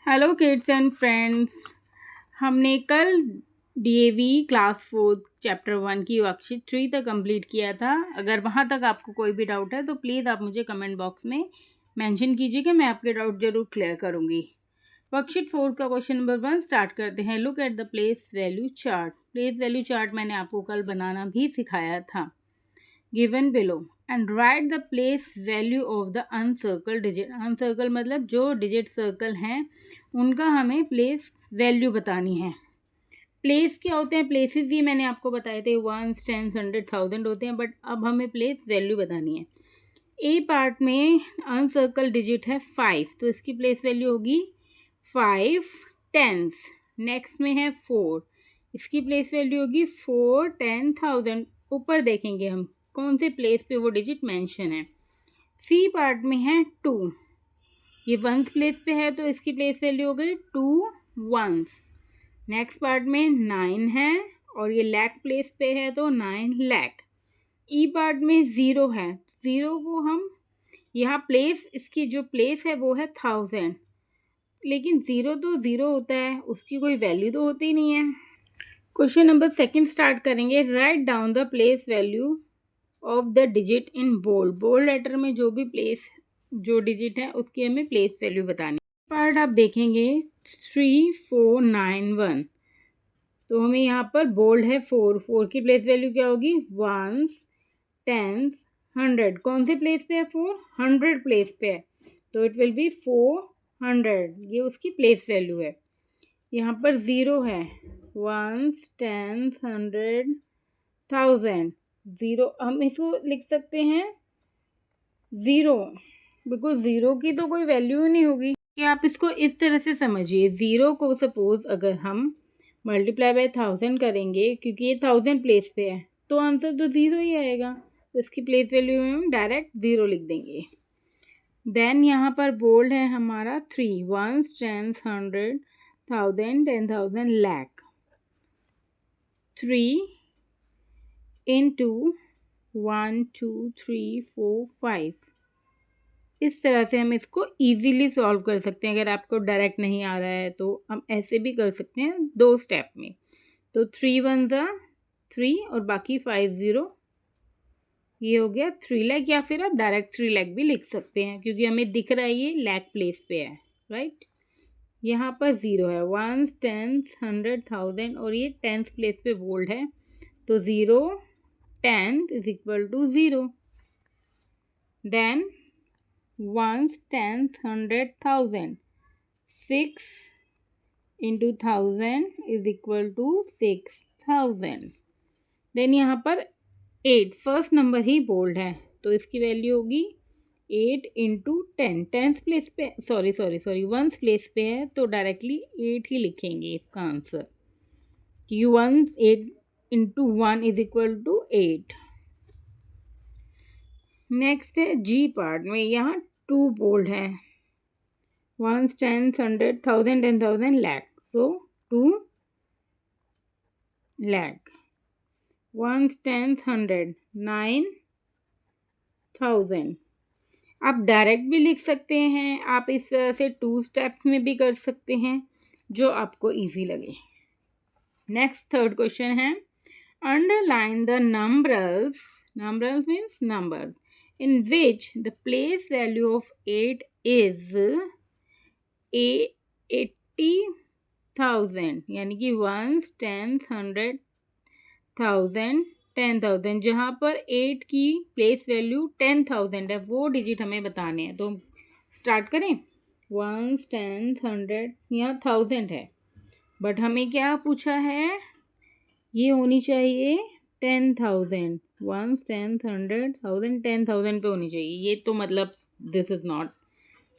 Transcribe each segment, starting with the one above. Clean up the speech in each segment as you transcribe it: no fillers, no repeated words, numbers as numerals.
Hello kids and friends. हमने कल DAV class 4 chapter 1 की वर्कशीट 3 तक कंप्लीट किया था। अगर वहाँ तक आपको कोई भी डाउट है तो प्लीज़ आप मुझे कमेंट बॉक्स में मेंशन कीजिएगा, मैं आपके डाउट ज़रूर क्लियर करूँगी। वर्कशीट 4 का क्वेश्चन नंबर 1 स्टार्ट करते हैं। Look at the place value chart. Place value chart मैंने आपको कल बनाना भी सिखाया था। Given below and write the place value of the uncircle digit. Uncircle मतलब जो डिजिट सर्कल हैं उनका हमें प्लेस वैल्यू बतानी है। प्लेस क्या होते हैं? प्लेसेस ये मैंने आपको बताए थे 1, 10, 100, 1000 होते हैं, बट अब हमें प्लेस वैल्यू बतानी है। ए पार्ट में अनसर्कल डिजिट है 5, तो इसकी प्लेस वैल्यू होगी 5 टेंस। नेक्स्ट में है 4, इसकी प्लेस वैल्यू होगी 4 10,000। ऊपर देखेंगे हम कौन से प्लेस पे वो डिजिट मेंशन है। सी पार्ट में है 2, ये वंस प्लेस पे है तो इसकी प्लेस वैल्यू हो गई 2 वंस। नेक्स्ट पार्ट में 9 है और ये लैक प्लेस पे है तो 9 लैक। ई पार्ट में 0 है, 0 को हम यहाँ प्लेस, इसकी जो प्लेस है वो है 1000, लेकिन 0 तो 0 होता है, उसकी कोई वैल्यू तो होती नहीं है। क्वेश्चन नंबर 2 स्टार्ट करेंगे। Write down the place value of the digit in bold. Bold letter में जो भी प्लेस जो डिजिट है उसकी हमें प्लेस वैल्यू बतानी है। पार्ट आप देखेंगे 3 4 9 1, तो हमें यहाँ पर बोल्ड है 4, 4 की प्लेस वैल्यू क्या होगी? 1, 10, 100। कौन से प्लेस पे है? 4 100 प्लेस पे है, तो इट विल बी 400, ये उसकी प्लेस वैल्यू है। यहाँ पर 0 है, 1, 10, 100, 1000। 0 हम इसको लिख सकते हैं 0, बिकॉज 0 की तो कोई वैल्यू ही नहीं होगी। कि आप इसको इस तरह से समझिए, 0 को सपोज अगर हम मल्टीप्लाई बाय 1000 करेंगे, क्योंकि ये 1000 प्लेस पे है तो आंसर तो 0 ही आएगा, तो इसकी प्लेस वैल्यू में हम डायरेक्ट 0 लिख देंगे। देन यहाँ पर बोल्ड है हमारा 3, 1, 10, 100, 1000, 10,000 लैक। 3 into 1 2 3 4 5। इस तरह से हम इसको इजीली सॉल्व कर सकते हैं। अगर आपको डायरेक्ट नहीं आ रहा है तो हम ऐसे भी कर सकते हैं 2 स्टेप में। तो 3 1 ज़ा 3 और बाकी 5 0, ये हो गया 3 लैक, या फिर आप डायरेक्ट 3 लैक भी लिख सकते हैं क्योंकि हमें दिख रहा है ये लैक प्लेस पे है, राइट। यहाँ पर 0 है, 1, 10, 100, 1000 और ये 10th प्लेस पे बोल्ड है, तो 0 10th is equal to 0। Then 1, 10, 100, 1000, 6 into 1000 is equal to 6000। Then यहाँ पर 8 फर्स्ट नंबर ही बोल्ड है, तो इसकी वैल्यू होगी 8 इंटू 10। 10th प्लेस पे, सॉरी 1st प्लेस पे है तो डायरेक्टली 8 ही लिखेंगे इसका आंसर, क्योंकि 1 8 into 1 is equal to 8। Next है जी पार्ट में, यहाँ 2 बोल्ड है, 1, 10, 100, 1000, 10,000 लैक, सो 2 लैक। 1, 10, 100, 9,000। आप डायरेक्ट भी लिख सकते हैं, आप इस तरह से 2 स्टेप्स में भी कर सकते हैं, जो आपको इजी लगे। नेक्स्ट थर्ड क्वेश्चन है, underline the numbers, numbers means numbers in which the place value of 8 is 80,000, यानी कि 1, 10, 100, 1000, 10,000। जहाँ पर 8 की प्लेस वैल्यू 10,000 है, वो डिजिट हमें बताने हैं। तो स्टार्ट करें। 1, 10, 100, यहाँ 1000 है, बट हमें क्या पूछा है? ये होनी चाहिए 10,000। 1, 10, 100, 1000, 10,000 पे होनी चाहिए। ये तो मतलब this is not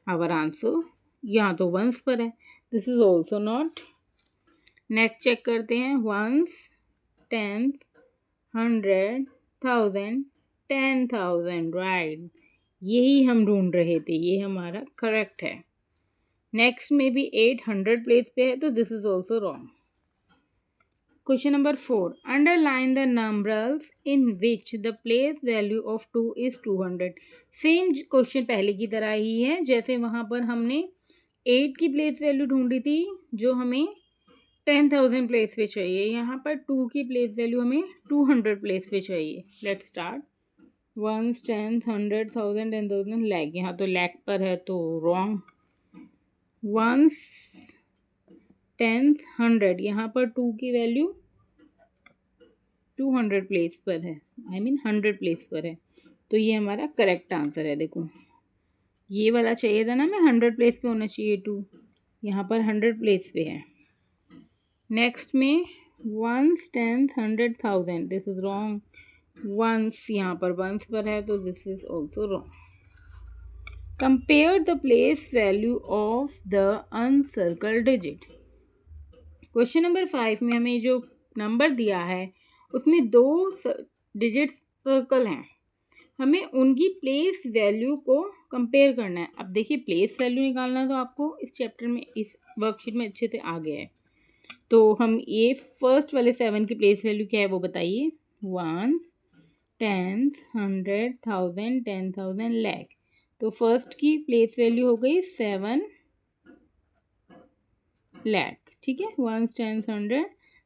our answer, यहाँ तो वंस पर है, this is also not. Next check करते हैं, 1, 10, 100, 1000, 10,000, राइट, यही हम ढूंढ रहे थे, ये हमारा करेक्ट है। नेक्स्ट में भी 800 प्लेस पे है, तो this is also wrong. Question number 4. Underline the numerals in which the place value of 2 is 200. Same question पहले की तरह ही है, जैसे वहाँ पर हमने 8 की प्लेस वैल्यू ढूंढी थी जो हमें 10,000 प्लेस पे चाहिए। यहाँ पर 2 की प्लेस वैल्यू हमें 200 प्लेस पे चाहिए। Let's start. Ones, tenth, 100, 1000, 10,000 lakh. यहाँ तो लैख पर है तो रॉन्ग। वंस, टेंथ, 100, यहाँ पर 2 की वैल्यू 200 प्लेस पर है, आई मीन 100 प्लेस पर है, तो ये हमारा करेक्ट आंसर है। देखो ये वाला चाहिए था ना, मैं 100 प्लेस पे होना चाहिए 2, यहाँ पर 100 प्लेस पे है। नेक्स्ट में ones, tenth, 100, 1000, this is wrong. Ones यहाँ पर वंस पर है तो this is also wrong. Compare the place value of the uncircle digit. Question number 5 में हमें जो नंबर दिया है उसमें 2 डिजिट सर्कल हैं, हमें उनकी प्लेस वैल्यू को कंपेयर करना है। अब देखिए प्लेस वैल्यू निकालना तो आपको इस चैप्टर में, इस वर्कशीट में अच्छे से आ गया है। तो हम ये फर्स्ट वाले 7 की प्लेस वैल्यू क्या है वो बताइए। 1, 10, 100, 1000, 10,000 लैख। तो फर्स्ट की प्लेस वैल्यू हो गई 7 लैख, ठीक है। 1, 10, 100,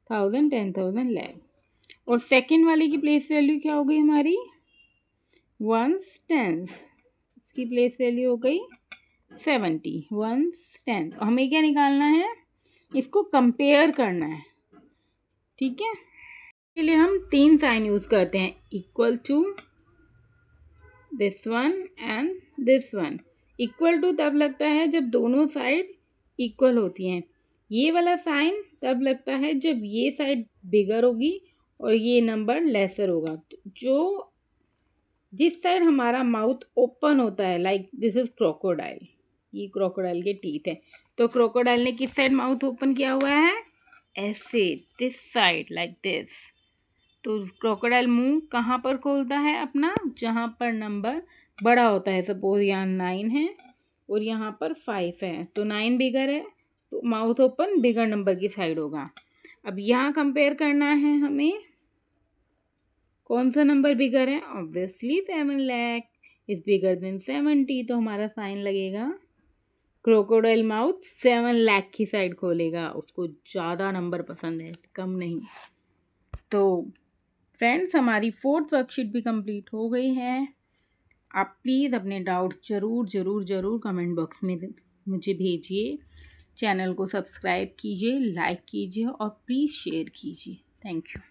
1000, 10,000 लैख। और सेकेंड वाले की प्लेस वैल्यू क्या हो गई हमारी 1, 10, इसकी प्लेस वैल्यू हो गई 70। 1, 10, हमें क्या निकालना है, इसको कंपेयर करना है, ठीक है। इसके लिए हम 3 साइन यूज़ करते हैं, equal to, this one and this one. Equal to तब लगता है जब दोनों साइड इक्वल होती हैं। ये वाला साइन तब लगता है जब ये साइड बिगर होगी और ये नंबर लेसर होगा। तो जो जिस साइड हमारा माउथ ओपन होता है, लाइक दिस इज क्रोकोडाइल, ये क्रोकोडाइल के टीथ है, तो क्रोकोडाइल ने किस साइड माउथ ओपन किया हुआ है, ऐसे, दिस साइड, लाइक दिस। तो क्रोकोडाइल मुंह कहाँ पर खोलता है अपना, जहाँ पर नंबर बड़ा होता है। सपोज यहाँ 9 है और यहाँ पर 5 है, तो 9 बिगर है तो माउथ ओपन बिगर नंबर की साइड होगा। अब यहाँ कंपेयर करना है हमें, कौन सा नंबर बिगर है, obviously 7 lakh is bigger than 70, तो हमारा साइन लगेगा क्रोकोडाइल माउथ 7 लाख की साइड खोलेगा, उसको ज़्यादा नंबर पसंद है, कम नहीं। तो फ्रेंड्स हमारी 4th वर्कशीट भी कंप्लीट हो गई है। आप प्लीज़ अपने डाउट ज़रूर ज़रूर ज़रूर कमेंट बॉक्स में मुझे भेजिए। चैनल को सब्सक्राइब कीजिए, लाइक कीजिए और प्लीज़ शेयर कीजिए। Thank you.